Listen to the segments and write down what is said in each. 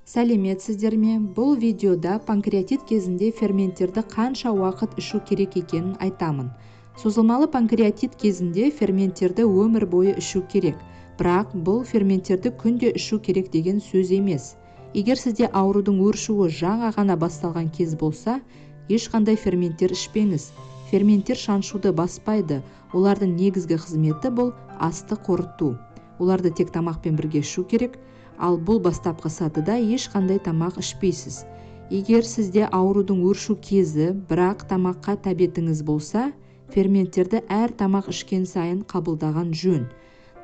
Сәлеметсіздер ме? Бұл видеода панкреатит кезінде ферменттерді қанша уақыт ішу керек екенін айтамын. Созылмалы панкреатит кезінде ферменттерді өмір бойы ішу керек. Бірақ бұл ферменттерді күнде ішу керек деген сөз емес. Егер сізде аурудың өршуі жаңа ғана басталған кез болса, ешқандай ферменттер ішпеңіз. Ферменттер шаншуды баспайды. Олардың негізгі қызметі бұл асты қорыту. Оларды тек тамақпен бірге ішу керек. Ал бұл бастапқы сатыда ешқандай тамақ ішпейсіз. Егер сізде аурудың өршу кезі, бірақ тамаққа тәбетіңіз болса, ферменттерді әр тамақ ішкен сайын қабылдаған жөн.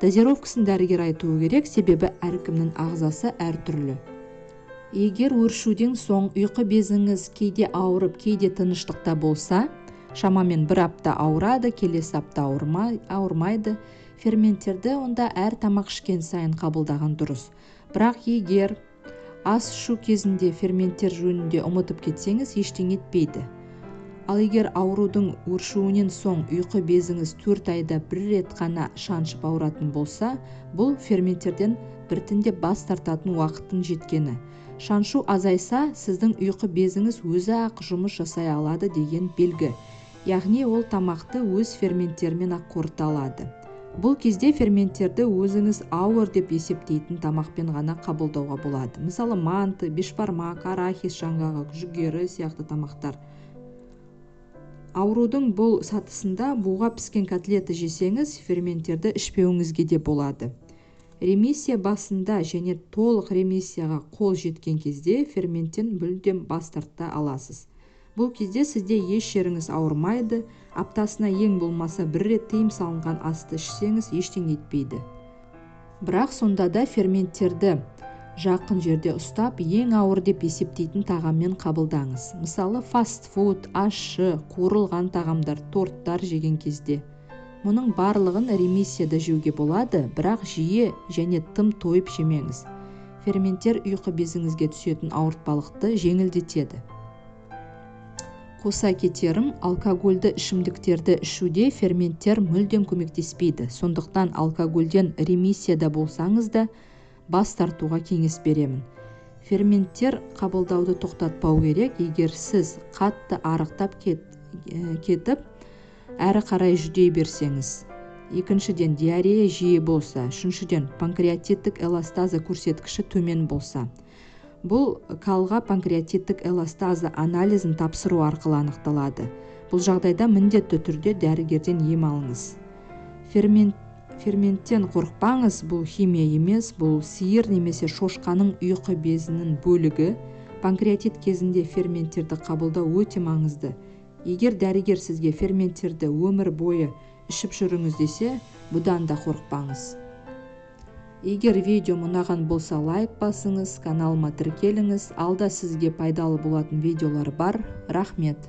Дозировкасын дәрігер айтуы керек, себебі әркімнің ағзасы әртүрлі. Егер өршуден соң ұйқы безіңіз кейде ауырып, кейде тыныштықта болса, шамамен бір апта ауырады, келесі апта ауырмайды, ферменттерді онда әр тамақ ішкен сайын қабылдаған дұрыс. Бірақ егер ас ішу кезінде ферменттер жөнінде ұмытып кетсеңіз, ештеңе етпейді. Ал егер аурудың өршуінен соң ұйқы безіңіз 4 айда бір рет қана шаншып ауыратын болса, бұл ферменттерден біртіндеп бас тартатын уақыттың жеткені. Шаншу азайса, сіздің ұйқы безіңіз өзі ақ жұмыс жасай алады деген белгі. Яғни ол тамақты өз ферменттерімен ақ қорыта алады. Бұл кезде ферменттерді өзіңіз ауыр деп есептейтін тамақпен ғана қабылдауға болады. Мысалы, манты, бешбармақ, арахис жаңғағы, жүгері сияқты тамақтар. Аурудың бұл сатысында буға піскен котлеті жесеңіз, ферменттерді ішпеуіңізге де болады. Ремиссия басында және толық ремиссияға қол жеткен кезде ферменттен мүлдем бас тарта аласыз. Бұл кезде сізде еш жеріңіз ауырмайды, аптасына ең болмаса бір рет тыйым салынған асты ішсеңіз ештеңе етпейді. Бірақ сонда да ферменттерді жақын жерде ұстап, ең ауыр деп есептейтін тағаммен қабылдаңыз. Мысалы, фастфуд, ащы, қуырылған тағамдар, торттар жеген кезде. Мұның барлығын ремиссияда жеуге болады, бірақ жиі және тым тойып жемеңіз. Ферменттер ұйқы безіңізге түсетін ауыртпалықты жеңілдетеді. Қоса кетерім, алкогольді ішімдіктерді ішуде ферменттер мүлдем көмектеспейді. Сондықтан алкогольден ремиссияда болсаңыз да бас тартуға кеңес беремін. Ферменттер қабылдауды тоқтатпау керек, егер сіз қатты арықтап кетіп, әрі қарай жүдей берсеңіз. Екіншіден, диарея жиі болса. Үшіншіден, панкреатиттік эластаза көрсеткіші төмен болса. Бұл қалға панкреатиттік эластаза анализін тапсыру арқылы анықталады. Бұл жағдайда міндетті түрде дәрігерден ем алыңыз. Ферменттен қорықпаңыз, бұл химия емес, бұл сиыр немесе шошқаның ұйқы безінің бөлігі. Панкреатит кезінде ферменттерді қабылдау өте маңызды. Егер дәрігер сізге ферменттерді өмір бойы ішіп жүріңіз десе, бұдан да қорықпаңыз. Егер видео ұнаған болса, лайк басыңыз, каналыма тіркеліңіз. Алда сізге пайдалы болатын видеолар бар. Рахмет.